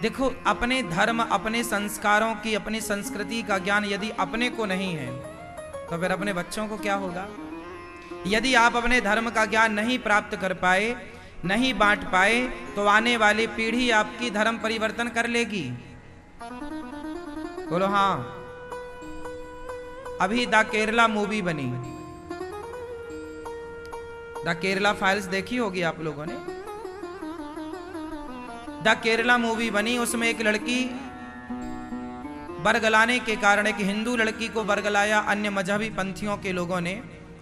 देखो, अपने धर्म, अपने संस्कारों की, अपनी संस्कृति का ज्ञान यदि अपने को नहीं है तो फिर अपने बच्चों को क्या होगा? यदि आप अपने धर्म का ज्ञान नहीं प्राप्त कर पाए, नहीं बांट पाए, तो आने वाली पीढ़ी आपकी धर्म परिवर्तन कर लेगी। बोलो हाँ। अभी द केरला मूवी बनी, द केरला फाइल्स देखी होगी आप लोगों ने। द केरला मूवी बनी, उसमें एक लड़की बरगलाने के कारण, एक हिंदू लड़की को बरगलाया अन्य मजहबी पंथियों के लोगों ने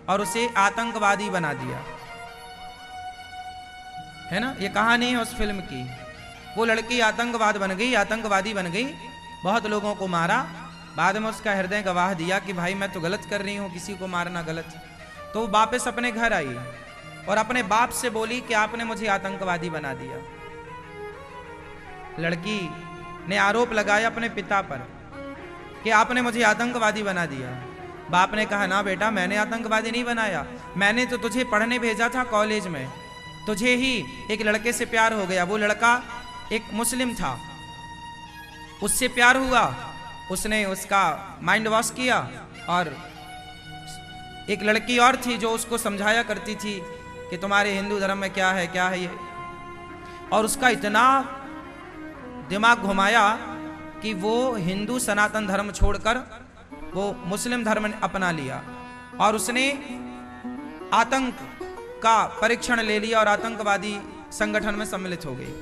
और उसे आतंकवादी बना दिया, है ना। ये कहानी है उस फिल्म की। वो लड़की आतंकवादी बन गई, बहुत लोगों को मारा। बाद में उसका हृदय गवाह दिया कि भाई मैं तो गलत कर रही हूं, किसी को मारना गलत। तो वो वापस अपने घर आई और अपने बाप से बोली कि आपने मुझे आतंकवादी बना दिया। लड़की ने आरोप लगाया अपने पिता पर कि आपने मुझे आतंकवादी बना दिया। बाप ने कहा, ना बेटा, मैंने आतंकवादी नहीं बनाया, मैंने तो तुझे पढ़ने भेजा था कॉलेज में। तुझे ही एक लड़के से प्यार हो गया, वो लड़का एक मुस्लिम था, उससे प्यार हुआ, उसने उसका माइंड वॉश किया। और एक लड़की और थी जो उसको समझाया करती थी कि तुम्हारे हिंदू धर्म में क्या है ये। और उसका इतना दिमाग घुमाया कि वो हिंदू सनातन धर्म छोड़कर वो मुस्लिम धर्म अपना लिया और उसने आतंक का परीक्षण ले लिया और आतंकवादी संगठन में सम्मिलित हो गई।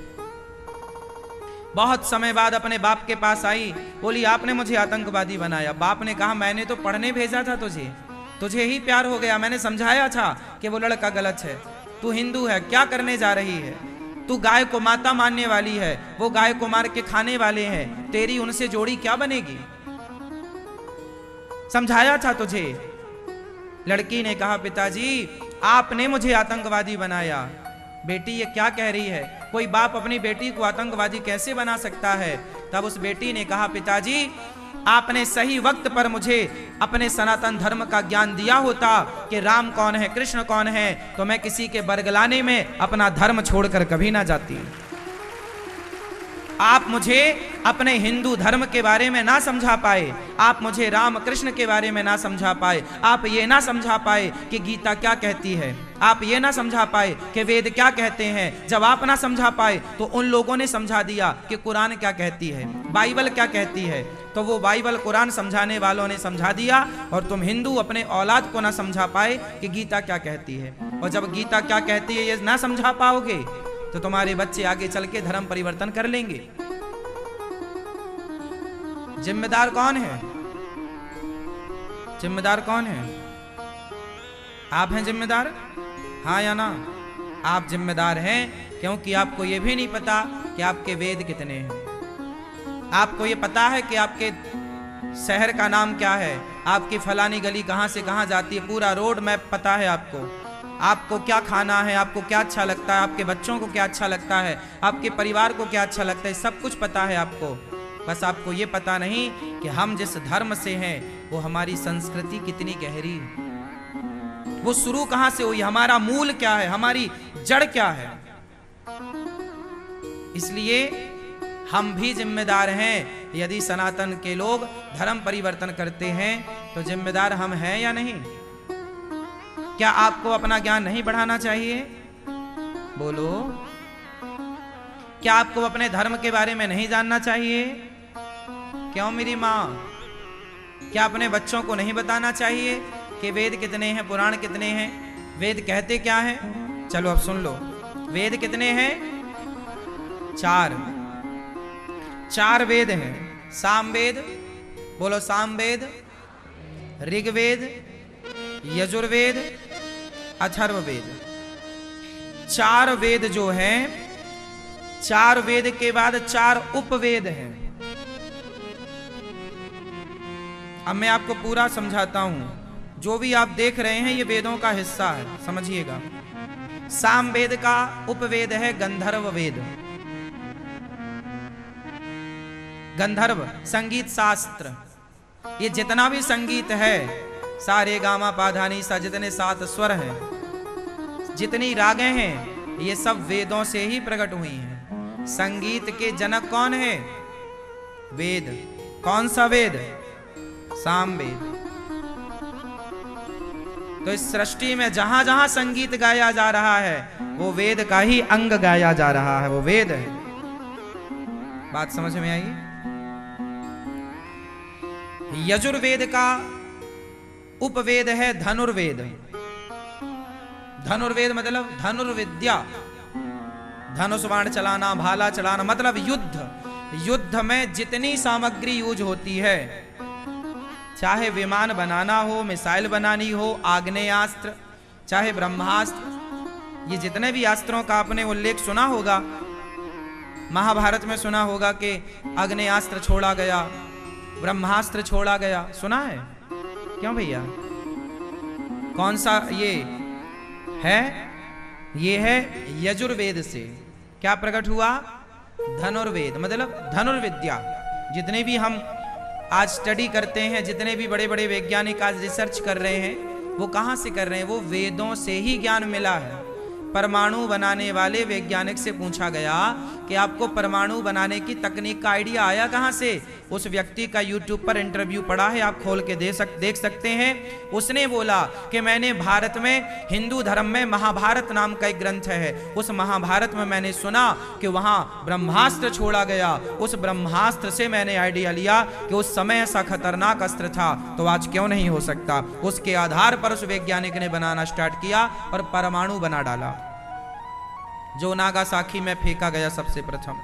बहुत समय बाद अपने बाप के पास आई, बोली आपने मुझे आतंकवादी बनाया। बाप ने कहा, मैंने तो पढ़ने भेजा था तुझे ही प्यार हो गया, मैंने समझाया था कि वो लड़का गलत है, तू हिंदू है, क्या करने जा रही है, तू गाय को माता मानने वाली है, वो गाय को मार के खाने वाले हैं, तेरी उनसे जोड़ी क्या बनेगी, समझाया था तुझे। लड़की ने कहा, पिताजी आपने मुझे आतंकवादी बनाया। बेटी ये क्या कह रही है, कोई बाप अपनी बेटी को आतंकवादी कैसे बना सकता है? तब उस बेटी ने कहा, पिताजी आपने सही वक्त पर मुझे अपने सनातन धर्म का ज्ञान दिया होता कि राम कौन है, कृष्ण कौन है, तो मैं किसी के बरगलाने में अपना धर्म छोड़कर कभी ना जाती। आप मुझे अपने हिंदू धर्म के बारे में ना समझा पाए, आप मुझे राम कृष्ण के बारे में ना समझा पाए, आप ये ना समझा पाए कि गीता क्या कहती है, आप ये ना समझा पाए कि वेद क्या कहते हैं। जब आप ना समझा पाए तो उन लोगों ने समझा दिया कि कुरान क्या कहती है, बाइबल क्या कहती है। तो वो बाइबल कुरान समझाने वालों ने समझा दिया और तुम हिंदू अपने औलाद को ना समझा पाए कि गीता क्या कहती है। और जब गीता क्या कहती है ये ना समझा पाओगे तो तुम्हारे बच्चे आगे चल के धर्म परिवर्तन कर लेंगे। जिम्मेदार कौन है? जिम्मेदार कौन है? आप हैं जिम्मेदार, हाँ या ना? आप जिम्मेदार हैं क्योंकि आपको यह भी नहीं पता कि आपके वेद कितने हैं। आपको यह पता है कि आपके शहर का नाम क्या है, आपकी फलानी गली कहां से कहां जाती है, पूरा रोड मैप पता है आपको। आपको क्या खाना है, आपको क्या अच्छा लगता है, आपके बच्चों को क्या अच्छा लगता है, आपके परिवार को क्या अच्छा लगता है, सब कुछ पता है आपको। बस आपको ये पता नहीं कि हम जिस धर्म से हैं वो हमारी संस्कृति कितनी गहरी है, वो शुरू कहां से हुई, हमारा मूल क्या है, हमारी जड़ क्या है। इसलिए हम भी जिम्मेदार हैं। यदि सनातन के लोग धर्म परिवर्तन करते हैं तो जिम्मेदार हम हैं या नहीं? क्या आपको अपना ज्ञान नहीं बढ़ाना चाहिए? बोलो, क्या आपको अपने धर्म के बारे में नहीं जानना चाहिए? क्यों मेरी मां, क्या अपने बच्चों को नहीं बताना चाहिए कि वेद कितने हैं, पुराण कितने हैं, वेद कहते क्या हैं? चलो अब सुन लो, वेद कितने हैं? 4 वेद हैं। सामवेद, बोलो सामवेद, ऋग्वेद, यजुर्वेद, अथर्ववेद। 4 वेद जो हैं, 4 वेद के बाद 4 उपवेद हैं। अब मैं आपको पूरा समझाता हूं, जो भी आप देख रहे हैं ये वेदों का हिस्सा है, समझिएगा। सामवेद का उपवेद है गंधर्व वेद। गंधर्व संगीत शास्त्र, ये जितना भी संगीत है, सारे गामा पाधानी सा, जितने 7 स्वर हैं, जितनी रागें हैं, ये सब वेदों से ही प्रकट हुई हैं। संगीत के जनक कौन है? वेद। कौन सा वेद? सामवेद। तो इस सृष्टि में जहां जहां संगीत गाया जा रहा है वो वेद का ही अंग गाया जा रहा है, वो वेद है। बात समझ में आई? यजुर्वेद का उपवेद है धनुर्वेद। धनुर्वेद मतलब धनुर्विद्या, धनुष बाण चलाना, भाला चलाना, मतलब युद्ध। युद्ध में जितनी सामग्री यूज होती है, चाहे विमान बनाना हो, मिसाइल बनानी हो, आग्नेयास्त्र, चाहे ब्रह्मास्त्र, ये जितने भी अस्त्रों का आपने उल्लेख सुना होगा, महाभारत में सुना होगा कि आग्नेयास्त्र छोड़ा गया, ब्रह्मास्त्र छोड़ा गया, सुना है? क्यों भैया? कौन सा ये है? ये है यजुर्वेद से क्या प्रकट हुआ? धनुर्वेद मतलब धनुर्विद्या। जितने भी हम आज स्टडी करते हैं, जितने भी बड़े बड़े वैज्ञानिक आज रिसर्च कर रहे हैं, वो कहाँ से कर रहे हैं? वो वेदों से ही ज्ञान मिला है। परमाणु बनाने वाले वैज्ञानिक से पूछा गया कि आपको परमाणु बनाने की तकनीक का आइडिया आया कहाँ से? उस व्यक्ति का यूट्यूब पर इंटरव्यू पड़ा है, आप खोल के देख सकते हैं। उसने बोला कि मैंने भारत में, हिंदू धर्म में महाभारत नाम का एक ग्रंथ है, उस महाभारत में मैंने सुना कि वहां ब्रह्मास्त्र छोड़ा गया। उस ब्रह्मास्त्र से मैंने आइडिया लिया कि उस समय ऐसा खतरनाक अस्त्र था, तो आज क्यों नहीं हो सकता? उसके आधार पर उस वैज्ञानिक ने बनाना स्टार्ट किया और परमाणु बना डाला, जो नागासाकी में फेंका गया सबसे प्रथम।